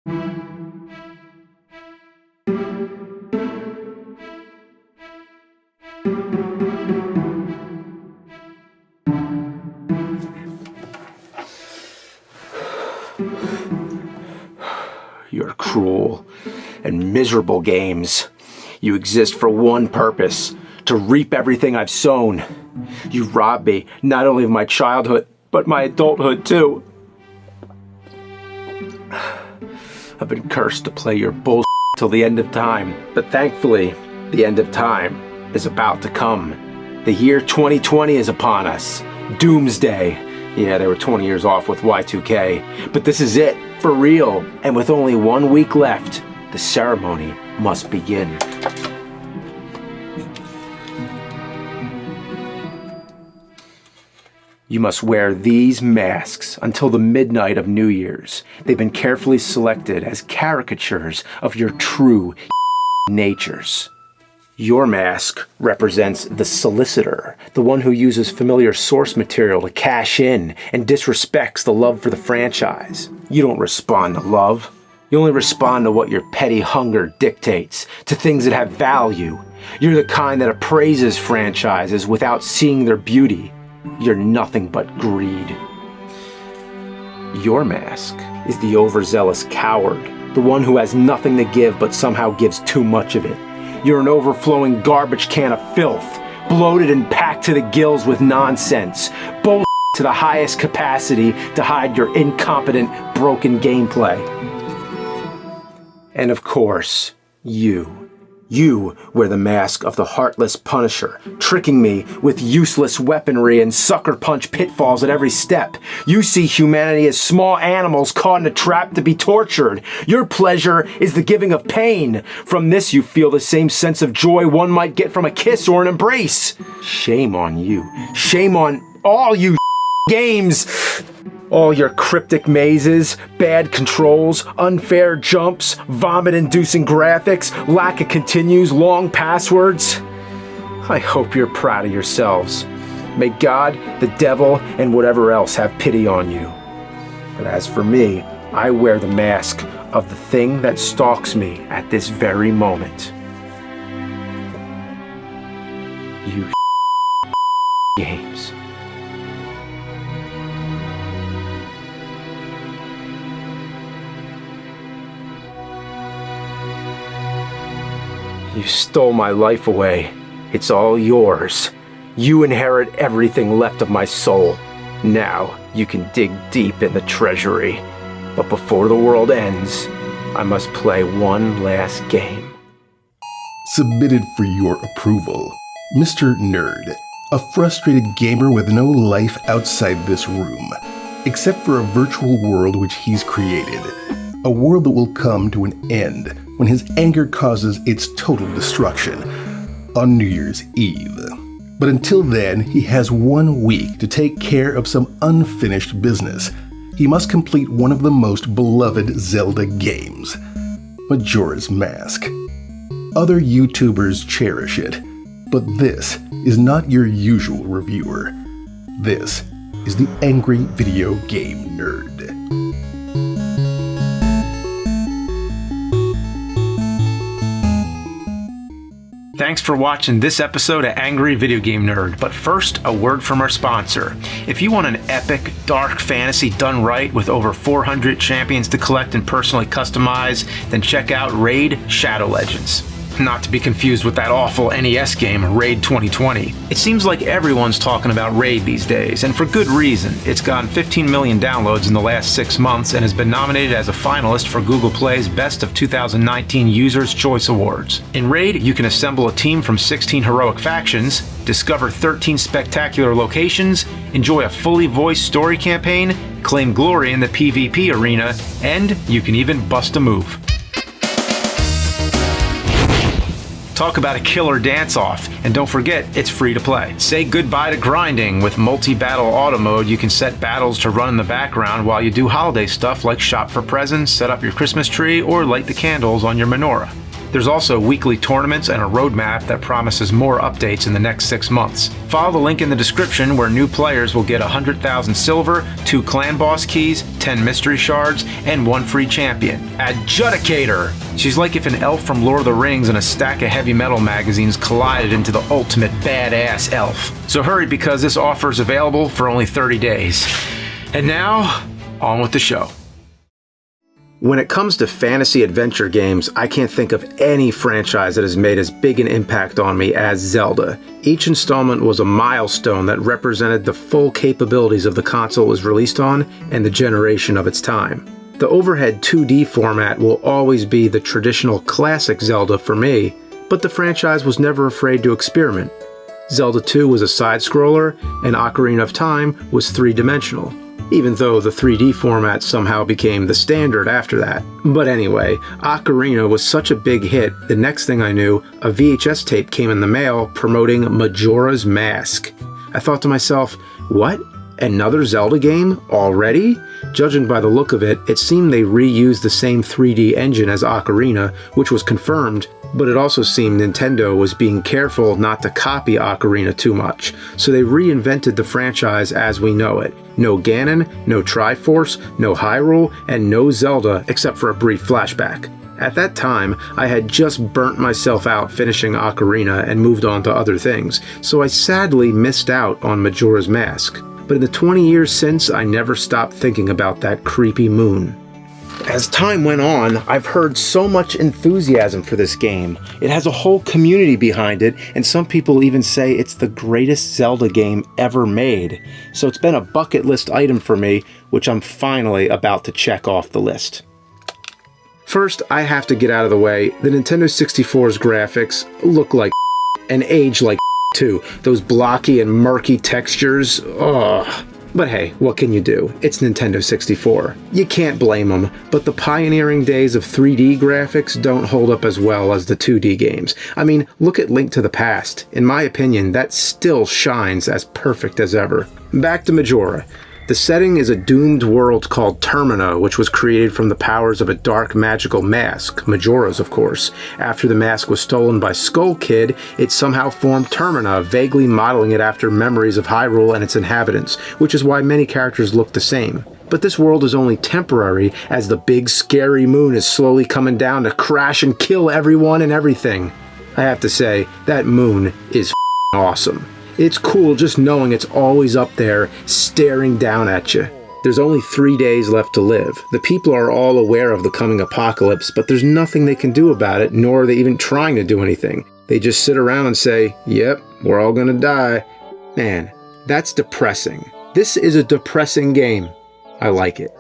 Your cruel and miserable games. You exist for one purpose, to reap everything I've sown. You robbed me not only of my childhood, but my adulthood too. I've been cursed to play your bullshit till the end of time, but thankfully, the end of time is about to come. The year 2020 is upon us. Doomsday. Yeah, they were 20 years off with Y2K, but this is it, for real. And with only 1 week left, the ceremony must begin. You must wear these masks until the midnight of New Year's. They've been carefully selected as caricatures of your true natures. Your mask represents the solicitor, the one who uses familiar source material to cash in and disrespects the love for the franchise. You don't respond to love. You only respond to what your petty hunger dictates, to things that have value. You're the kind that appraises franchises without seeing their beauty. You're nothing but greed. Your mask is the overzealous coward, the one who has nothing to give but somehow gives too much of it. You're an overflowing garbage can of filth, bloated and packed to the gills with nonsense, bullshit to the highest capacity to hide your incompetent, broken gameplay. And of course, you wear the mask of the heartless Punisher, tricking me with useless weaponry and sucker punch pitfalls at every step. You see humanity as small animals caught in a trap to be tortured. Your pleasure is the giving of pain. From this you feel the same sense of joy one might get from a kiss or an embrace. Shame on you. Shame on all you games. All your cryptic mazes, bad controls, unfair jumps, vomit-inducing graphics, lack of continues, long passwords. I hope you're proud of yourselves. May God, the devil, and whatever else have pity on you. But as for me, I wear the mask of the thing that stalks me at this very moment. You games. You stole my life away. It's all yours. You inherit everything left of my soul. Now you can dig deep in the treasury. But before the world ends, I must play one last game. Submitted for your approval, Mr. Nerd, a frustrated gamer with no life outside this room, except for a virtual world which he's created. A world that will come to an end when his anger causes its total destruction on New Year's Eve. But until then, he has 1 week to take care of some unfinished business. He must complete one of the most beloved Zelda games, Majora's Mask. Other YouTubers cherish it, but this is not your usual reviewer. This is the Angry Video Game Nerd. Thanks for watching this episode of Angry Video Game Nerd, but first, a word from our sponsor. If you want an epic, dark fantasy done right with over 400 champions to collect and personally customize, then check out Raid Shadow Legends. Not to be confused with that awful NES game, Raid 2020. It seems like everyone's talking about Raid these days, and for good reason. It's gotten 15 million downloads in the last 6 months and has been nominated as a finalist for Google Play's Best of 2019 Users' Choice Awards. In Raid, you can assemble a team from 16 heroic factions, discover 13 spectacular locations, enjoy a fully voiced story campaign, claim glory in the PvP arena, and you can even bust a move. Talk about a killer dance-off, and don't forget, it's free to play. Say goodbye to grinding. With multi-battle auto mode, you can set battles to run in the background while you do holiday stuff like shop for presents, set up your Christmas tree, or light the candles on your menorah. There's also weekly tournaments and a roadmap that promises more updates in the next 6 months. Follow the link in the description where new players will get 100,000 silver, 2 clan boss keys, 10 mystery shards, and 1 free champion. Adjudicator! She's like if an elf from Lord of the Rings and a stack of heavy metal magazines collided into the ultimate badass elf. So hurry because this offer is available for only 30 days. And now, on with the show. When it comes to fantasy adventure games, I can't think of any franchise that has made as big an impact on me as Zelda. Each installment was a milestone that represented the full capabilities of the console it was released on and the generation of its time. The overhead 2D format will always be the traditional classic Zelda for me, but the franchise was never afraid to experiment. Zelda 2 was a side-scroller, and Ocarina of Time was three-dimensional, even though the 3D format somehow became the standard after that. But anyway, Ocarina was such a big hit, the next thing I knew, a VHS tape came in the mail promoting Majora's Mask. I thought to myself, what? Another Zelda game? Already? Judging by the look of it, it seemed they reused the same 3D engine as Ocarina, which was confirmed, but it also seemed Nintendo was being careful not to copy Ocarina too much, so they reinvented the franchise as we know it. No Ganon, no Triforce, no Hyrule, and no Zelda except for a brief flashback. At that time, I had just burnt myself out finishing Ocarina and moved on to other things, so I sadly missed out on Majora's Mask. But in the 20 years since, I never stopped thinking about that creepy moon. As time went on, I've heard so much enthusiasm for this game. It has a whole community behind it, and some people even say it's the greatest Zelda game ever made. So it's been a bucket list item for me, which I'm finally about to check off the list. First, I have to get out of the way, the Nintendo 64's graphics look like and age like too. Those blocky and murky textures, ugh. But hey, what can you do? It's Nintendo 64. You can't blame them, but the pioneering days of 3D graphics don't hold up as well as the 2D games. I mean, look at Link to the Past. In my opinion, that still shines as perfect as ever. Back to Majora. The setting is a doomed world called Termina, which was created from the powers of a dark magical mask, Majora's of course. After the mask was stolen by Skull Kid, it somehow formed Termina, vaguely modeling it after memories of Hyrule and its inhabitants, which is why many characters look the same. But this world is only temporary, as the big scary moon is slowly coming down to crash and kill everyone and everything. I have to say, that moon is awesome. It's cool just knowing it's always up there, staring down at you. There's only 3 days left to live. The people are all aware of the coming apocalypse, but there's nothing they can do about it, nor are they even trying to do anything. They just sit around and say, yep, we're all gonna die. Man, that's depressing. This is a depressing game. I like it.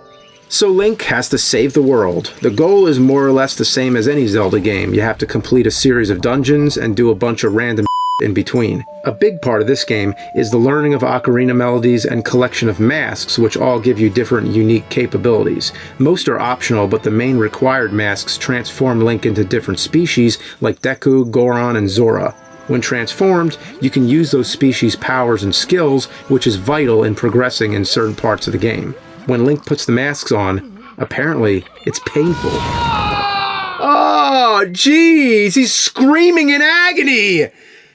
So Link has to save the world. The goal is more or less the same as any Zelda game. You have to complete a series of dungeons and do a bunch of random in between. A big part of this game is the learning of ocarina melodies and collection of masks, which all give you different unique capabilities. Most are optional, but the main required masks transform Link into different species like Deku, Goron, and Zora. When transformed, you can use those species' powers and skills, which is vital in progressing in certain parts of the game. When Link puts the masks on, apparently it's painful. Oh, jeez, he's screaming in agony!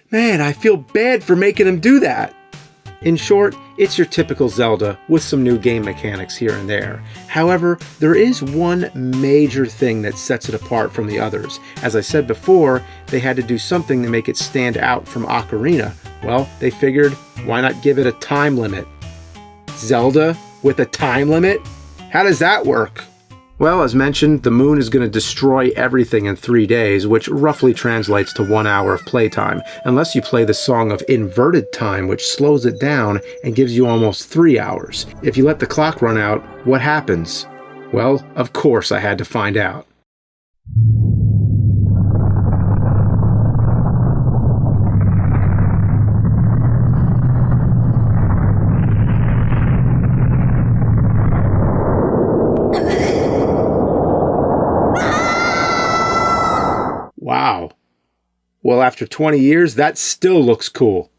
Man, I feel bad for making him do that. In short, it's your typical Zelda with some new game mechanics here and there. However, there is one major thing that sets it apart from the others. As I said before, they had to do something to make it stand out from Ocarina. Well, they figured, why not give it a time limit? Zelda with a time limit? How does that work? Well, as mentioned, the moon is going to destroy everything in 3 days, which roughly translates to 1 hour of playtime, unless you play the Song of Inverted Time, which slows it down and gives you almost 3 hours. If you let the clock run out, what happens? Well, of course I had to find out. Wow. Well, after 20 years, that still looks cool.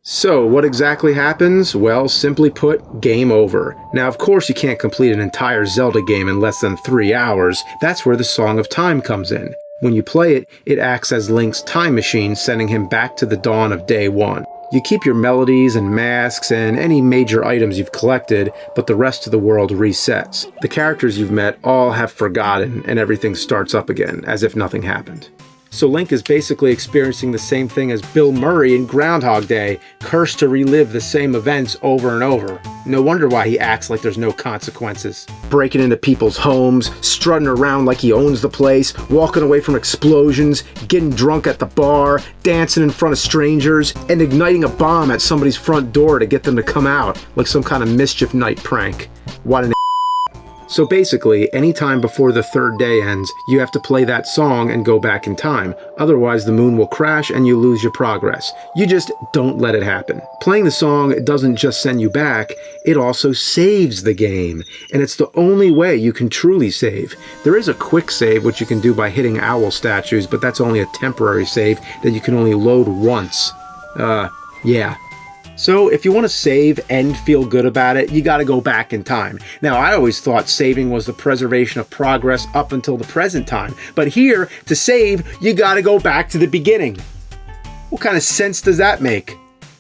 So, what exactly happens? Well, simply put, game over. Now, of course, you can't complete an entire Zelda game in less than 3 hours. That's where the Song of Time comes in. When you play it, it acts as Link's time machine, sending him back to the dawn of day one. You keep your melodies and masks and any major items you've collected, but the rest of the world resets. The characters you've met all have forgotten, and everything starts up again, as if nothing happened. So Link is basically experiencing the same thing as Bill Murray in Groundhog Day, cursed to relive the same events over and over. No wonder why he acts like there's no consequences. Breaking into people's homes, strutting around like he owns the place, walking away from explosions, getting drunk at the bar, dancing in front of strangers, and igniting a bomb at somebody's front door to get them to come out, like some kind of mischief night prank. What an So basically, any time before the third day ends, you have to play that song and go back in time. Otherwise, the moon will crash and you lose your progress. You just don't let it happen. Playing the song doesn't just send you back, it also saves the game. And it's the only way you can truly save. There is a quick save, which you can do by hitting owl statues, but that's only a temporary save that you can only load once. Yeah. So if you want to save and feel good about it, you got to go back in time. Now, I always thought saving was the preservation of progress up until the present time. But here, to save, you got to go back to the beginning. What kind of sense does that make?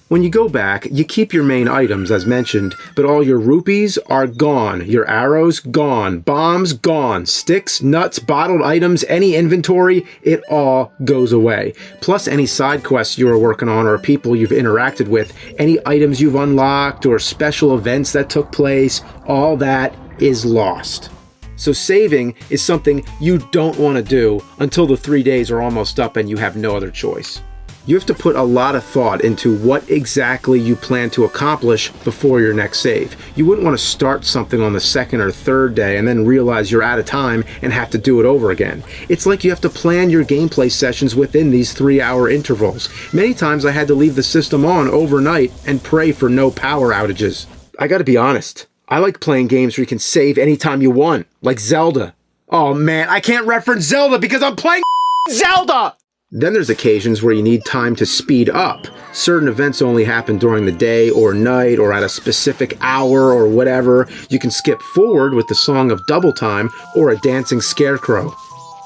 When you go back, you keep your main items as mentioned, but all your rupees are gone, your arrows gone, bombs gone, sticks, nuts, bottled items, any inventory, it all goes away. Plus any side quests you are working on or people you've interacted with, any items you've unlocked or special events that took place, all that is lost. So saving is something you don't want to do until the 3 days are almost up and you have no other choice. You have to put a lot of thought into what exactly you plan to accomplish before your next save. You wouldn't want to start something on the second or third day and then realize you're out of time and have to do it over again. It's like you have to plan your gameplay sessions within these 3-hour intervals. Many times I had to leave the system on overnight and pray for no power outages. I gotta be honest, I like playing games where you can save anytime you want, like Zelda. Oh man, I can't reference Zelda because I'm playing Zelda! Then there's occasions where you need time to speed up. Certain events only happen during the day or night or at a specific hour or whatever. You can skip forward with the Song of Double Time or a dancing scarecrow.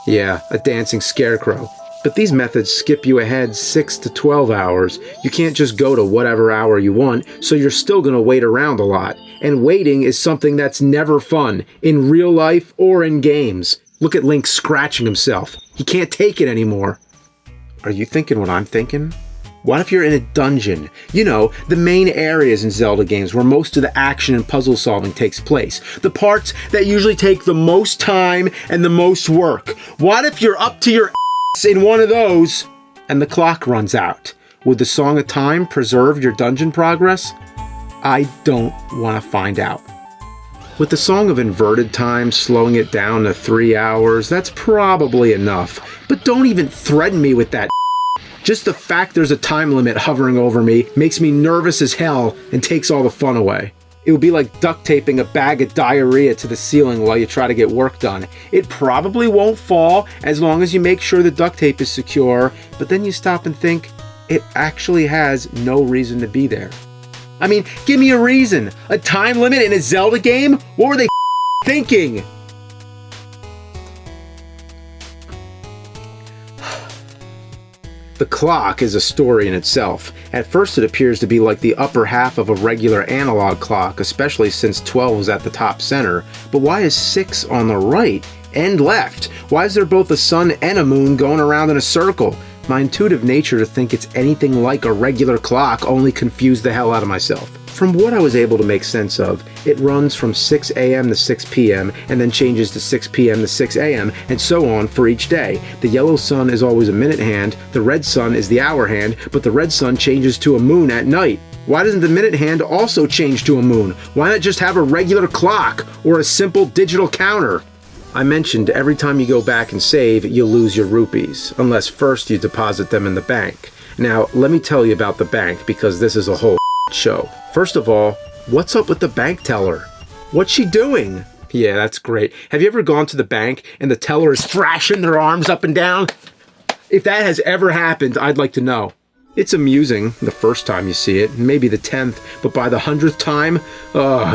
Yeah, a dancing scarecrow. But these methods skip you ahead 6 to 12 hours. You can't just go to whatever hour you want, so you're still gonna wait around a lot. And waiting is something that's never fun, in real life or in games. Look at Link scratching himself. He can't take it anymore. Are you thinking what I'm thinking? What if you're in a dungeon? You know, the main areas in Zelda games where most of the action and puzzle solving takes place. The parts that usually take the most time and the most work. What if you're up to your ass in one of those and the clock runs out? Would the Song of Time preserve your dungeon progress? I don't want to find out. With the Song of Inverted Time slowing it down to 3 hours, that's probably enough. But don't even threaten me with that. Just the fact there's a time limit hovering over me makes me nervous as hell and takes all the fun away. It would be like duct taping a bag of diarrhea to the ceiling while you try to get work done. It probably won't fall as long as you make sure the duct tape is secure, but then you stop and think, it actually has no reason to be there. I mean, give me a reason. A time limit in a Zelda game? What were they thinking? The clock is a story in itself. At first it appears to be like the upper half of a regular analog clock, especially since 12 is at the top center. But why is 6 on the right and left? Why is there both a sun and a moon going around in a circle? My intuitive nature to think it's anything like a regular clock only confused the hell out of myself. From what I was able to make sense of, it runs from 6 a.m. to 6 p.m. and then changes to 6 p.m. to 6 a.m. and so on for each day. The yellow sun is always a minute hand, the red sun is the hour hand, but the red sun changes to a moon at night. Why doesn't the minute hand also change to a moon? Why not just have a regular clock or a simple digital counter? I mentioned every time you go back and save, you'll lose your rupees, unless first you deposit them in the bank. Now, let me tell you about the bank because this is a whole show. First of all, what's up with the bank teller? What's she doing? Yeah, that's great. Have you ever gone to the bank and the teller is thrashing their arms up and down? If that has ever happened, I'd like to know. It's amusing the first time you see it, maybe the 10th, but by the 100th time,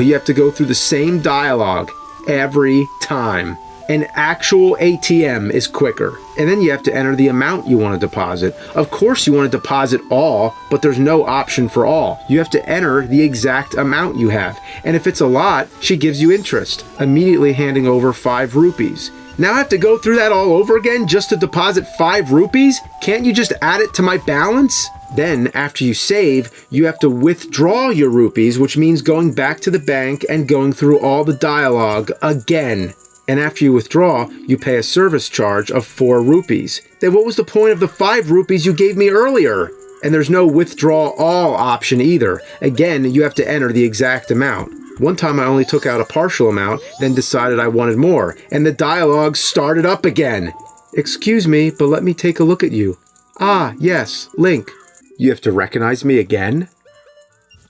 you have to go through the same dialogue every time. An actual ATM is quicker. And then you have to enter the amount you want to deposit. Of course you want to deposit all, but there's no option for all. You have to enter the exact amount you have. And if it's a lot, she gives you interest, immediately handing over 5 rupees. Now I have to go through that all over again just to deposit 5 rupees? Can't you just add it to my balance? Then, after you save, you have to withdraw your rupees, which means going back to the bank and going through all the dialogue again. And after you withdraw, you pay a service charge of 4 rupees. Then what was the point of the 5 rupees you gave me earlier? And there's no withdraw all option either. Again, you have to enter the exact amount. One time I only took out a partial amount, then decided I wanted more, and the dialogue started up again. Excuse me, but let me take a look at you. Ah, yes, Link. You have to recognize me again?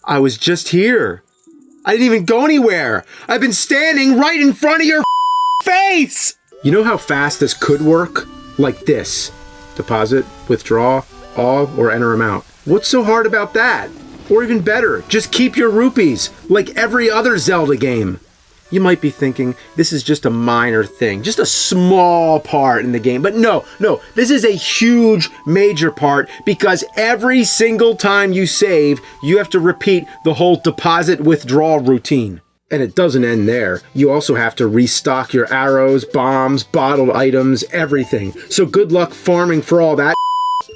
I was just here. I didn't even go anywhere. I've been standing right in front of your face! You know how fast this could work? Like this. Deposit, withdraw, all, or enter amount. What's so hard about that? Or even better, just keep your rupees, like every other Zelda game. You might be thinking, this is just a minor thing, just a small part in the game. But no, this is a huge, major part, because every single time you save, you have to repeat the whole deposit withdrawal routine. And it doesn't end there. You also have to restock your arrows, bombs, bottled items, everything. So good luck farming for all that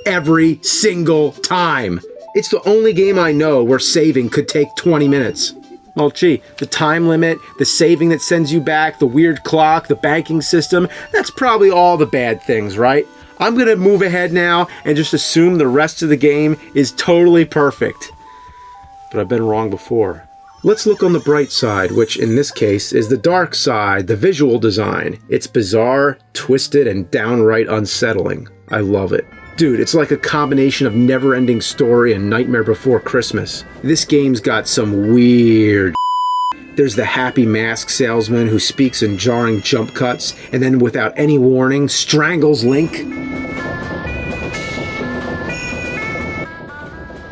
every single time. It's the only game I know where saving could take 20 minutes. Well, gee, the time limit, the saving that sends you back, the weird clock, the banking system, that's probably all the bad things, right? I'm gonna move ahead now and just assume the rest of the game is totally perfect. But I've been wrong before. Let's look on the bright side, which in this case is the dark side, the visual design. It's bizarre, twisted, and downright unsettling. I love it. Dude, it's like a combination of Never-Ending Story and Nightmare Before Christmas. This game's got some weird There's the happy mask salesman who speaks in jarring jump cuts and then without any warning strangles Link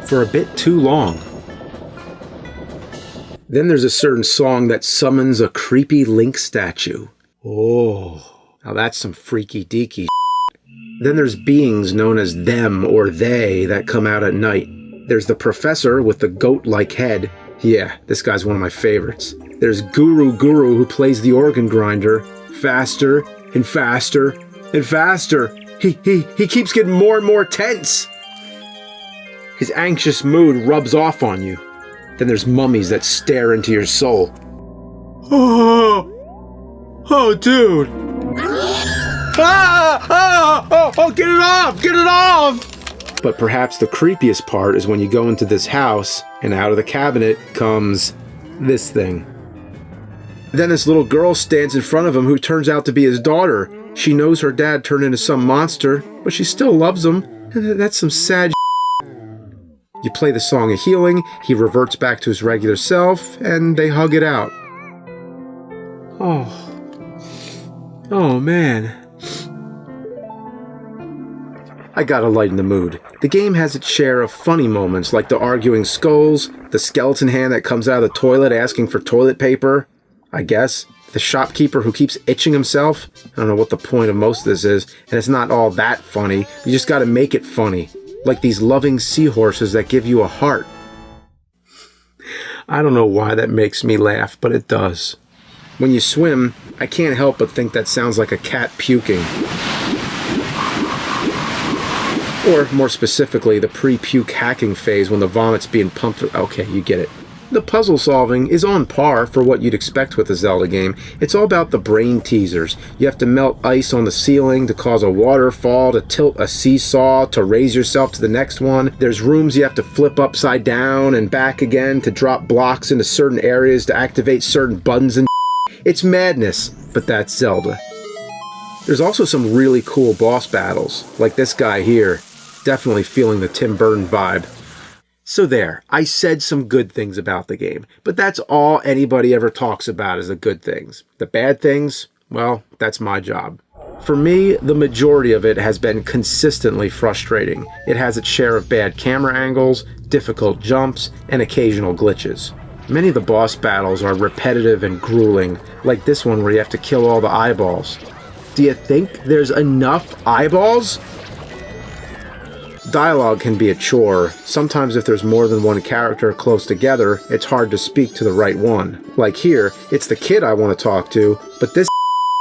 for a bit too long. Then there's a certain song that summons a creepy Link statue. Oh, now that's some freaky deaky. Then there's beings known as them or they that come out at night. There's the professor with the goat-like head. Yeah, this guy's one of my favorites. There's Guru who plays the organ grinder. Faster and faster and faster. He keeps getting more and more tense. His anxious mood rubs off on you. Then there's mummies that stare into your soul. Oh, dude. Get it off! Get it off! But perhaps the creepiest part is when you go into this house and out of the cabinet comes this thing. Then this little girl stands in front of him who turns out to be his daughter. She knows her dad turned into some monster, but she still loves him. That's some sad You play the song of healing, he reverts back to his regular self, and they hug it out. Oh man. I gotta lighten the mood. The game has its share of funny moments like the arguing skulls, the skeleton hand that comes out of the toilet asking for toilet paper, I guess, the shopkeeper who keeps itching himself. I don't know what the point of most of this is, and it's not all that funny. You just gotta make it funny. Like these loving seahorses that give you a heart. I don't know why that makes me laugh, but it does. When you swim, I can't help but think that sounds like a cat puking. Or, more specifically, the pre-puke hacking phase when the vomit's being pumped. Okay, you get it. The puzzle solving is on par for what you'd expect with a Zelda game. It's all about the brain teasers. You have to melt ice on the ceiling to cause a waterfall, to tilt a seesaw, to raise yourself to the next one. There's rooms you have to flip upside down and back again to drop blocks into certain areas to activate certain buttons and It's madness, but that's Zelda. There's also some really cool boss battles, like this guy here. Definitely feeling the Tim Burton vibe. So there, I said some good things about the game, but that's all anybody ever talks about is the good things. The bad things, well, that's my job. For me, the majority of it has been consistently frustrating. It has its share of bad camera angles, difficult jumps, and occasional glitches. Many of the boss battles are repetitive and grueling, like this one where you have to kill all the eyeballs. Do you think there's enough eyeballs? Dialogue can be a chore. Sometimes if there's more than one character close together, it's hard to speak to the right one. Like here, it's the kid I want to talk to, but this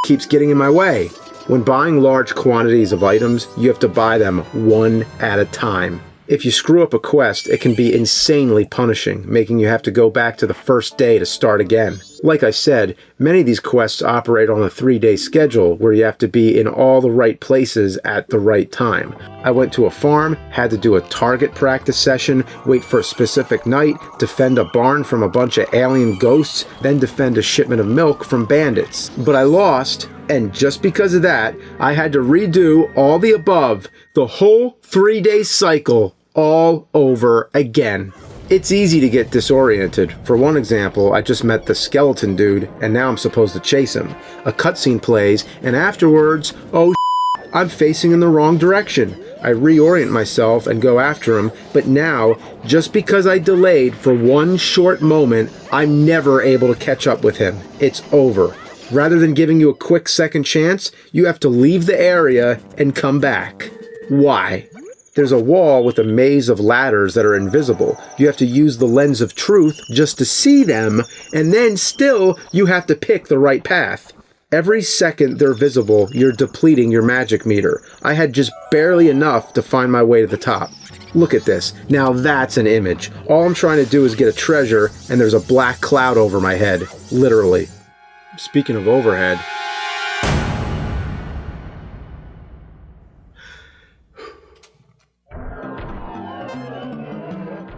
keeps getting in my way. When buying large quantities of items, you have to buy them one at a time. If you screw up a quest, it can be insanely punishing, making you have to go back to the first day to start again. Like I said, many of these quests operate on a 3-day schedule where you have to be in all the right places at the right time. I went to a farm, had to do a target practice session, wait for a specific night, defend a barn from a bunch of alien ghosts, then defend a shipment of milk from bandits. But I lost, and just because of that, I had to redo all the above, the whole 3-day cycle, all over again. It's easy to get disoriented. For one example, I just met the skeleton dude, and now I'm supposed to chase him. A cutscene plays, and afterwards, oh shit, I'm facing in the wrong direction. I reorient myself and go after him, but now, just because I delayed for one short moment, I'm never able to catch up with him. It's over. Rather than giving you a quick second chance, you have to leave the area and come back. Why? There's a wall with a maze of ladders that are invisible. You have to use the lens of truth just to see them, and then still you have to pick the right path. Every second they're visible, you're depleting your magic meter. I had just barely enough to find my way to the top. Look at this. Now that's an image. All I'm trying to do is get a treasure, and there's a black cloud over my head. Literally. Speaking of overhead...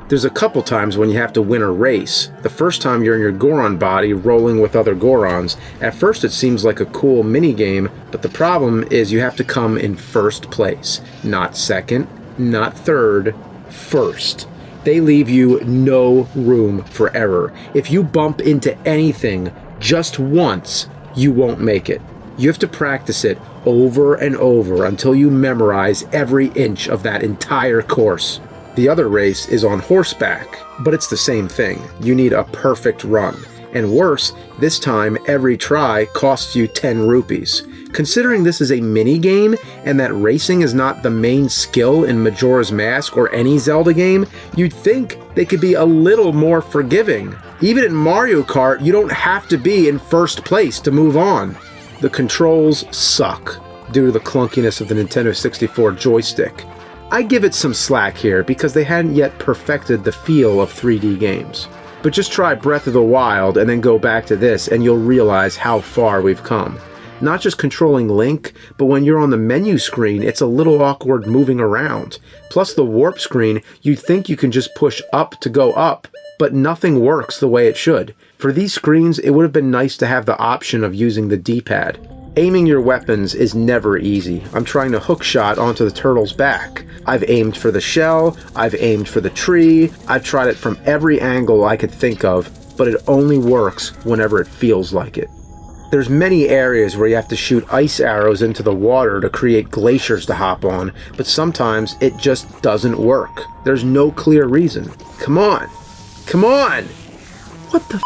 There's a couple times when you have to win a race. The first time you're in your Goron body rolling with other Gorons. At first it seems like a cool mini-game, but the problem is you have to come in first place. Not second, not third, first. They leave you no room for error. If you bump into anything just once, you won't make it. You have to practice it over and over until you memorize every inch of that entire course. The other race is on horseback, but it's the same thing. You need a perfect run. And worse, this time every try costs you 10 rupees. Considering this is a mini-game and that racing is not the main skill in Majora's Mask or any Zelda game, you'd think they could be a little more forgiving. Even in Mario Kart, you don't have to be in first place to move on. The controls suck due to the clunkiness of the Nintendo 64 joystick. I give it some slack here because they hadn't yet perfected the feel of 3D games. But just try Breath of the Wild and then go back to this and you'll realize how far we've come. Not just controlling Link, but when you're on the menu screen, it's a little awkward moving around. Plus the warp screen, you'd think you can just push up to go up, but nothing works the way it should. For these screens, it would have been nice to have the option of using the D-pad. Aiming your weapons is never easy. I'm trying to hookshot onto the turtle's back. I've aimed for the shell, I've aimed for the tree, I've tried it from every angle I could think of, but it only works whenever it feels like it. There's many areas where you have to shoot ice arrows into the water to create glaciers to hop on, but sometimes it just doesn't work. There's no clear reason. Come on! Come on! What the f***?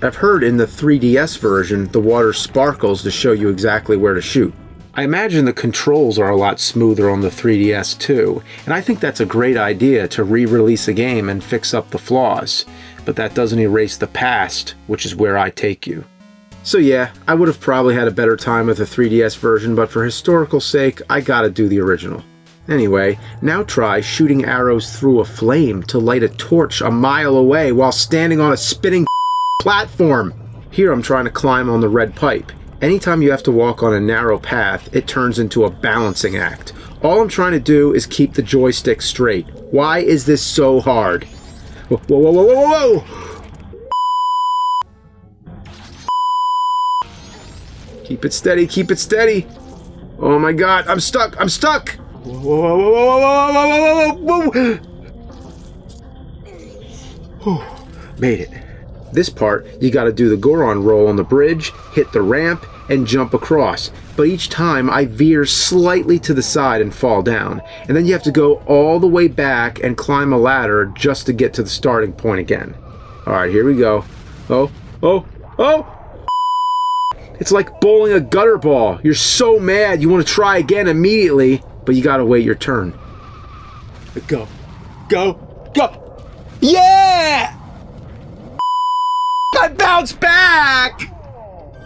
I've heard in the 3DS version, the water sparkles to show you exactly where to shoot. I imagine the controls are a lot smoother on the 3DS too, and I think that's a great idea to re-release a game and fix up the flaws. But that doesn't erase the past, which is where I take you. So yeah, I would have probably had a better time with the 3DS version, but for historical sake, I gotta do the original. Anyway, now try shooting arrows through a flame to light a torch a mile away while standing on a spinning platform. Here I'm trying to climb on the red pipe. Anytime you have to walk on a narrow path, it turns into a balancing act. All I'm trying to do is keep the joystick straight. Why is this so hard? Whoa, whoa, whoa, whoa, whoa, whoa! Keep it steady, keep it steady. Oh my god, I'm stuck, I'm stuck! Whoa, whoa, whoa, whoa, whoa, whoa, whoa, whoa, whoa. Made it. This part, you gotta do the Goron roll on the bridge, hit the ramp, and jump across. But each time I veer slightly to the side and fall down. And then you have to go all the way back and climb a ladder just to get to the starting point again. Alright, here we go. Oh, oh, oh! It's like bowling a gutter ball. You're so mad you want to try again immediately, but you gotta wait your turn. Go. Go. Go. Yeah! I bounced back!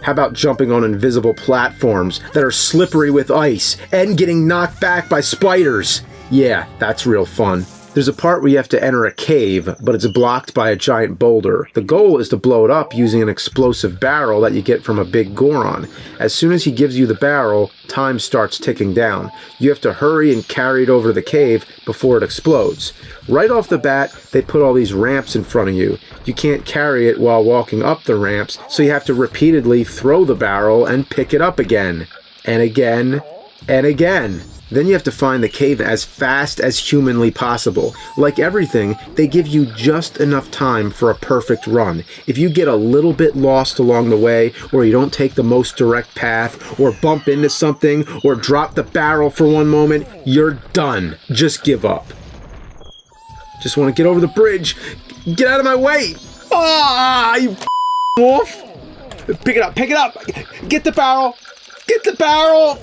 How about jumping on invisible platforms that are slippery with ice and getting knocked back by spiders? Yeah, that's real fun. There's a part where you have to enter a cave, but it's blocked by a giant boulder. The goal is to blow it up using an explosive barrel that you get from a big Goron. As soon as he gives you the barrel, time starts ticking down. You have to hurry and carry it over to the cave before it explodes. Right off the bat, they put all these ramps in front of you. You can't carry it while walking up the ramps, so you have to repeatedly throw the barrel and pick it up again. And again, and again. Then you have to find the cave as fast as humanly possible. Like everything, they give you just enough time for a perfect run. If you get a little bit lost along the way, or you don't take the most direct path, or bump into something, or drop the barrel for one moment, you're done. Just give up. Just want to get over the bridge. Get out of my way! Ah, you wolf! Pick it up, pick it up! Get the barrel! Get the barrel!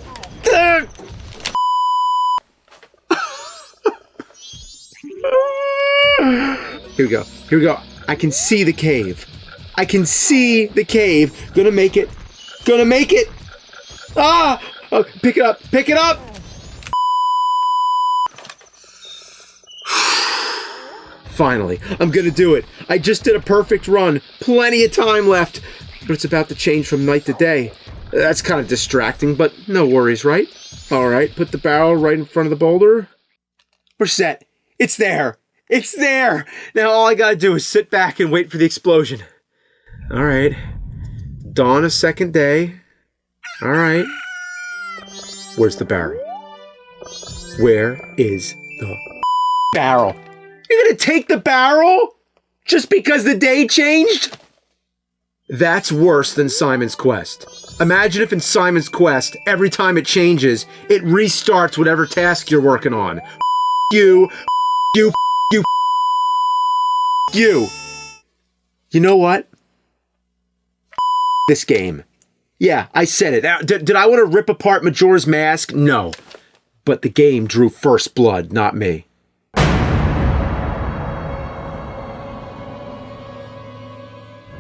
Here we go. Here we go. I can see the cave. I can see the cave. Gonna make it. Gonna make it. Ah! Oh, pick it up. Pick it up. Finally, I'm gonna do it. I just did a perfect run. Plenty of time left. But it's about to change from night to day. That's kind of distracting, but no worries, right? Alright, put the barrel right in front of the boulder. We're set. It's there. It's there. Now all I gotta do is sit back and wait for the explosion. Alright. Dawn a second day. Alright. Where's the barrel? Where is the barrel? You're gonna take the barrel? Just because the day changed? That's worse than Simon's Quest. Imagine if in Simon's Quest, every time it changes, it restarts whatever task you're working on. You. You. You. You. You know what? This game. Yeah, I said it. Did I want to rip apart Majora's Mask? No. But the game drew first blood, not me.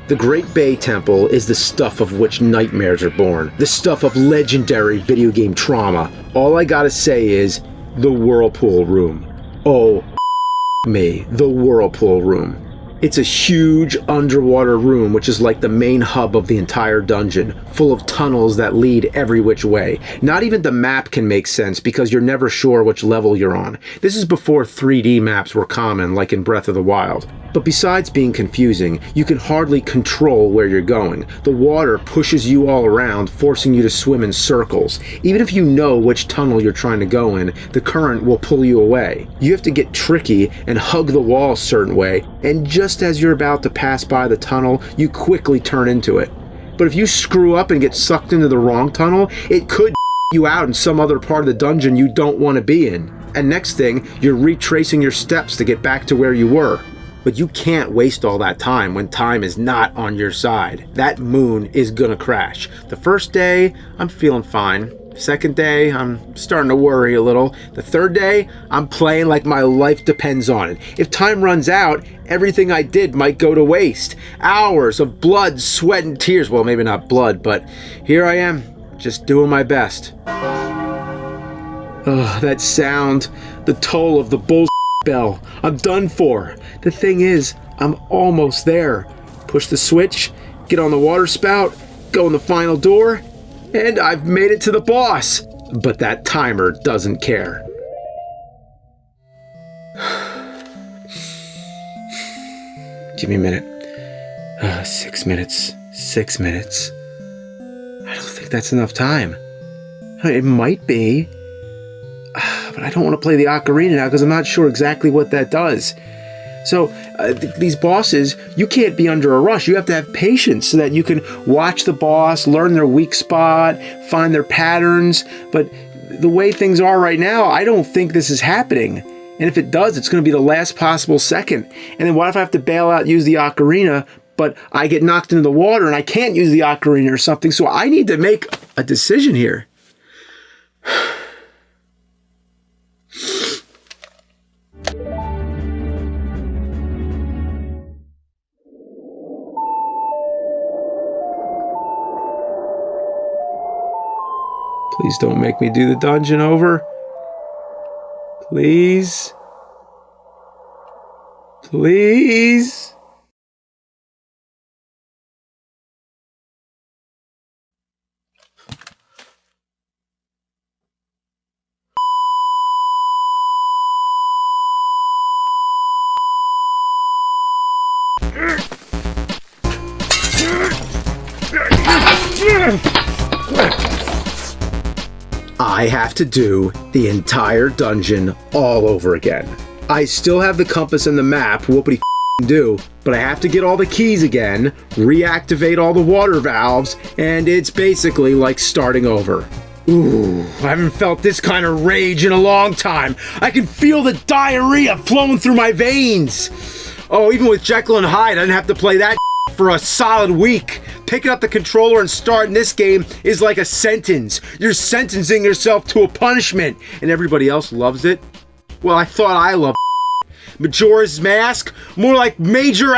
The Great Bay Temple is the stuff of which nightmares are born. The stuff of legendary video game trauma. All I gotta say is, the Whirlpool Room. Oh, me. The Whirlpool Room. It's a huge underwater room which is like the main hub of the entire dungeon, full of tunnels that lead every which way. Not even the map can make sense because you're never sure which level you're on. This is before 3D maps were common, like in Breath of the Wild. But besides being confusing, you can hardly control where you're going. The water pushes you all around, forcing you to swim in circles. Even if you know which tunnel you're trying to go in, the current will pull you away. You have to get tricky and hug the wall a certain way, and just as you're about to pass by the tunnel, you quickly turn into it. But if you screw up and get sucked into the wrong tunnel, it could you out in some other part of the dungeon you don't want to be in. And next thing, you're retracing your steps to get back to where you were. But you can't waste all that time when time is not on your side. That moon is gonna crash. The first day, I'm feeling fine. Second day, I'm starting to worry a little. The third day, I'm playing like my life depends on it. If time runs out, everything I did might go to waste. Hours of blood, sweat, and tears. Well, maybe not blood, but here I am, just doing my best. Ugh, that sound, the toll of the bullshit bell. I'm done for. The thing is, I'm almost there. Push the switch, get on the water spout, go in the final door, and I've made it to the boss. But that timer doesn't care. Give me a minute. 6 minutes. 6 minutes. I don't think that's enough time. It might be. But I don't want to play the ocarina now because I'm not sure exactly what that does. So these bosses, you can't be under a rush. You have to have patience so that you can watch the boss, learn their weak spot, find their patterns. But the way things are right now, I don't think this is happening. And if it does, it's going to be the last possible second. And then what if I have to bail out, use the ocarina, but I get knocked into the water and I can't use the ocarina or something? So I need to make a decision here. Please don't make me do the dungeon over. Please. Please. I have to do the entire dungeon all over again. I still have the compass and the map, whoopity do, but I have to get all the keys again, reactivate all the water valves, and it's basically like starting over. Ooh, I haven't felt this kind of rage in a long time. I can feel the diarrhea flowing through my veins. Oh, even with Jekyll and Hyde, I didn't have to play that for a solid week. Picking up the controller and starting this game is like a sentence. You're sentencing yourself to a punishment, and everybody else loves it. Well, I thought I loved Majora's Mask, more like Major.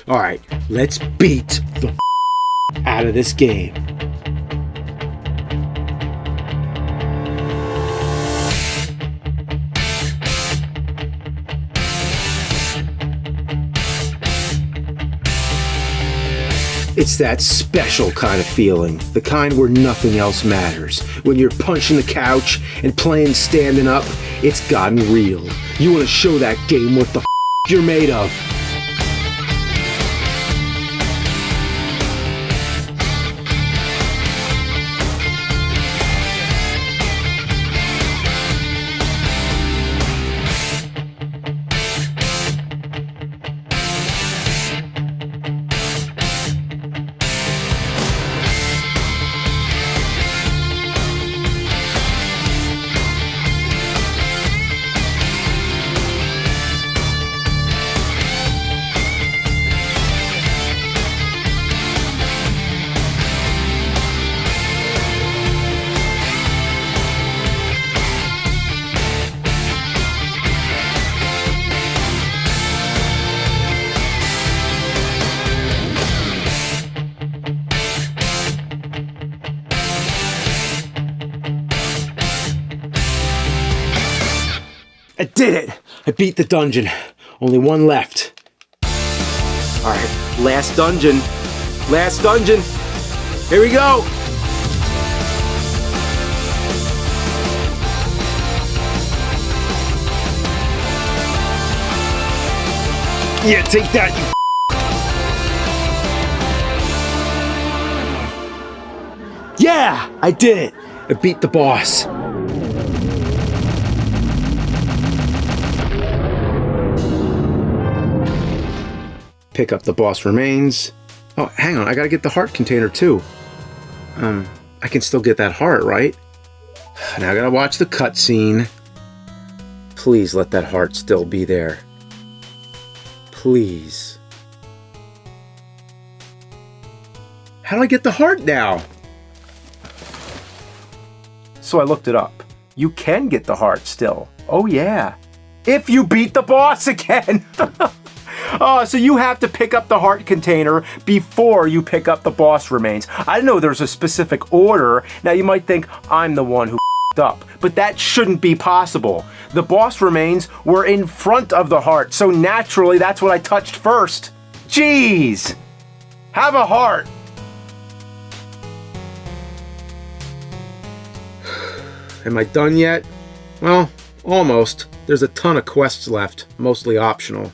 All right, let's beat the out of this game. It's that special kind of feeling, the kind where nothing else matters. When you're punching the couch and playing standing up, it's gotten real. You want to show that game what the you're made of. I did it! I beat the dungeon. Only one left. Alright, last dungeon. Last dungeon. Here we go! Yeah, take that, you. Yeah! I did it! I beat the boss. Pick up the boss remains. Oh, hang on, I gotta get the heart container too. I can still get that heart, right? Now I gotta watch the cutscene. Please let that heart still be there. Please. How do I get the heart now? So I looked it up. You can get the heart still. Oh yeah. If you beat the boss again. Oh, so you have to pick up the heart container before you pick up the boss remains. I didn't know there's a specific order. Now you might think I'm the one who up, but that shouldn't be possible. The boss remains were in front of the heart, so naturally that's what I touched first. Jeez! Have a heart! Am I done yet? Well, almost. There's a ton of quests left, mostly optional.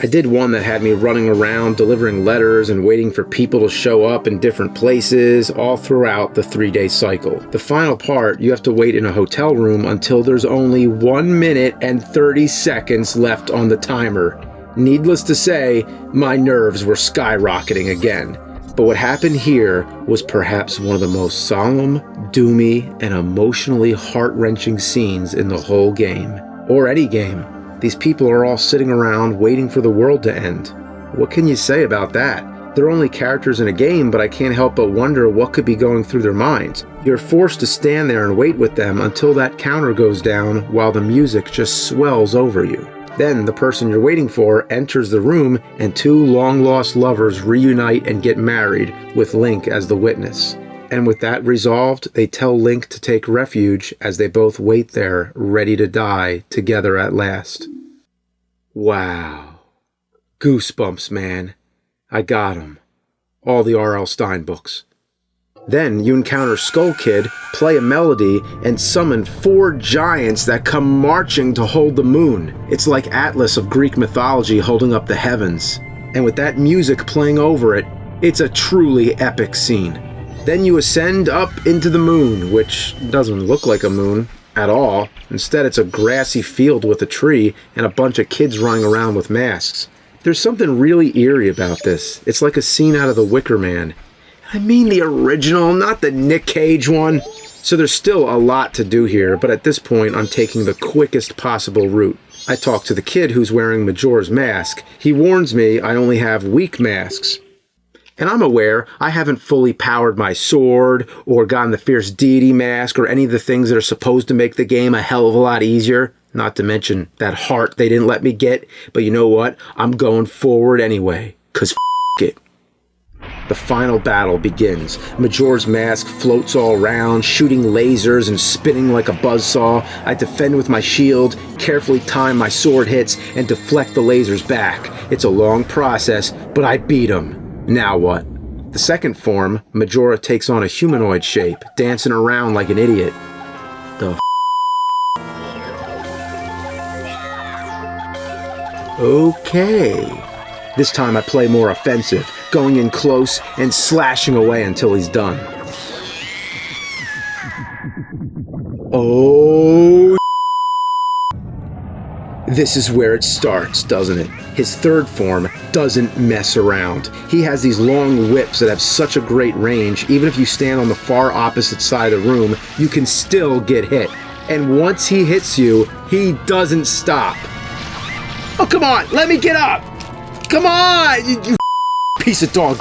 I did one that had me running around delivering letters and waiting for people to show up in different places all throughout the 3-day cycle. The final part, you have to wait in a hotel room until there's only 1 minute and 30 seconds left on the timer. Needless to say, my nerves were skyrocketing again. But what happened here was perhaps one of the most solemn, doomy, and emotionally heart-wrenching scenes in the whole game. Or any game. These people are all sitting around waiting for the world to end. What can you say about that? They're only characters in a game, but I can't help but wonder what could be going through their minds. You're forced to stand there and wait with them until that counter goes down while the music just swells over you. Then the person you're waiting for enters the room and 2 long-lost lovers reunite and get married with Link as the witness. And with that resolved, they tell Link to take refuge as they both wait there, ready to die together at last. Wow. Goosebumps, man. I got 'em. All the R.L. Stine books. Then you encounter Skull Kid, play a melody, and summon 4 giants that come marching to hold the moon. It's like Atlas of Greek mythology holding up the heavens. And with that music playing over it, it's a truly epic scene. Then you ascend up into the moon, which doesn't look like a moon at all. Instead, it's a grassy field with a tree and a bunch of kids running around with masks. There's something really eerie about this. It's like a scene out of The Wicker Man. I mean the original, not the Nick Cage one. So there's still a lot to do here, but at this point I'm taking the quickest possible route. I talk to the kid who's wearing Majora's mask. He warns me I only have weak masks. And I'm aware I haven't fully powered my sword, or gotten the Fierce Deity mask, or any of the things that are supposed to make the game a hell of a lot easier. Not to mention that heart they didn't let me get. But you know what? I'm going forward anyway, 'cause it. The final battle begins. Majora's mask floats all around, shooting lasers and spinning like a buzzsaw. I defend with my shield, carefully time my sword hits, and deflect the lasers back. It's a long process, but I beat him. Now what? The second form, Majora takes on a humanoid shape, dancing around like an idiot. Okay. This time I play more offensive, going in close and slashing away until he's done. Oh, this is where it starts, doesn't it? His third form doesn't mess around. He has these long whips that have such a great range, even if you stand on the far opposite side of the room, you can still get hit. And once he hits you, he doesn't stop. Oh, come on, let me get up! Come on, you piece of dog.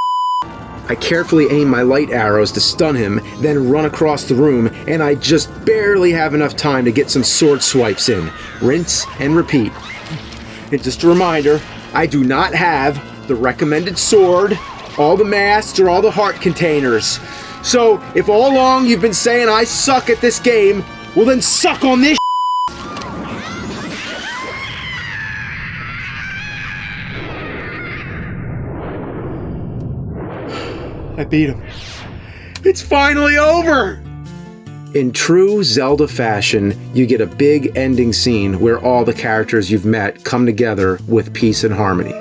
I carefully aim my light arrows to stun him, then run across the room, and I just barely have enough time to get some sword swipes in. Rinse and repeat. And just a reminder, I do not have the recommended sword, all the masks, or all the heart containers. So, if all along you've been saying I suck at this game, well then suck on this. I beat him. It's finally over! In true Zelda fashion, you get a big ending scene where all the characters you've met come together with peace and harmony.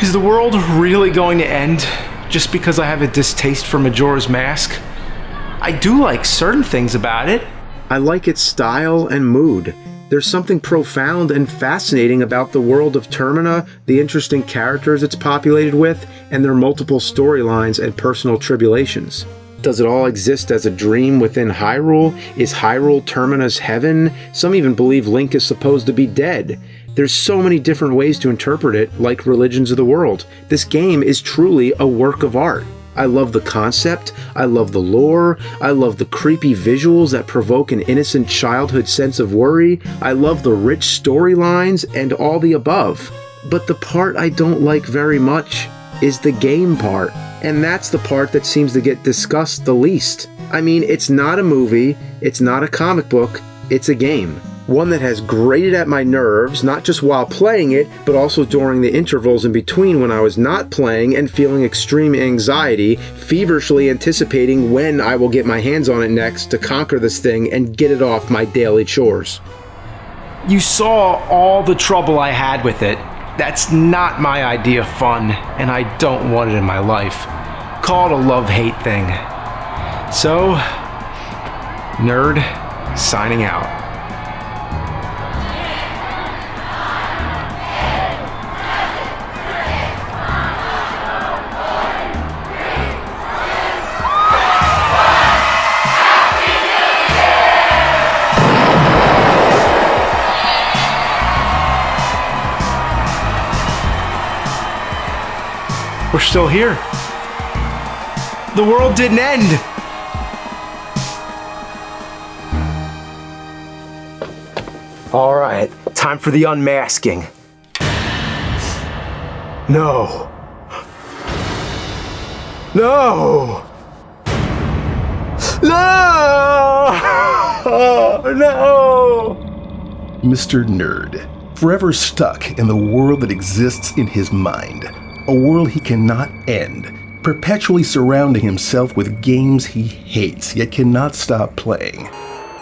Is the world really going to end just because I have a distaste for Majora's Mask? I do like certain things about it. I like its style and mood. There's something profound and fascinating about the world of Termina, the interesting characters it's populated with, and their multiple storylines and personal tribulations. Does it all exist as a dream within Hyrule? Is Hyrule Termina's heaven? Some even believe Link is supposed to be dead. There's so many different ways to interpret it, like religions of the world. This game is truly a work of art. I love the concept, I love the lore, I love the creepy visuals that provoke an innocent childhood sense of worry, I love the rich storylines, and all the above. But the part I don't like very much is the game part. And that's the part that seems to get discussed the least. I mean, it's not a movie, it's not a comic book, it's a game. One that has grated at my nerves, not just while playing it, but also during the intervals in between when I was not playing and feeling extreme anxiety, feverishly anticipating when I will get my hands on it next to conquer this thing and get it off my daily chores. You saw all the trouble I had with it. That's not my idea of fun, and I don't want it in my life. Call it a love-hate thing. So, Nerd, signing out. We're still here. The world didn't end. All right, time for the unmasking. No. No. No. No. Mr. Nerd, forever stuck in the world that exists in his mind. A world he cannot end, perpetually surrounding himself with games he hates yet cannot stop playing.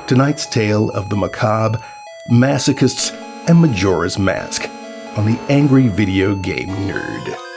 Tonight's tale of the macabre, masochists, and Majora's Mask on the Angry Video Game Nerd.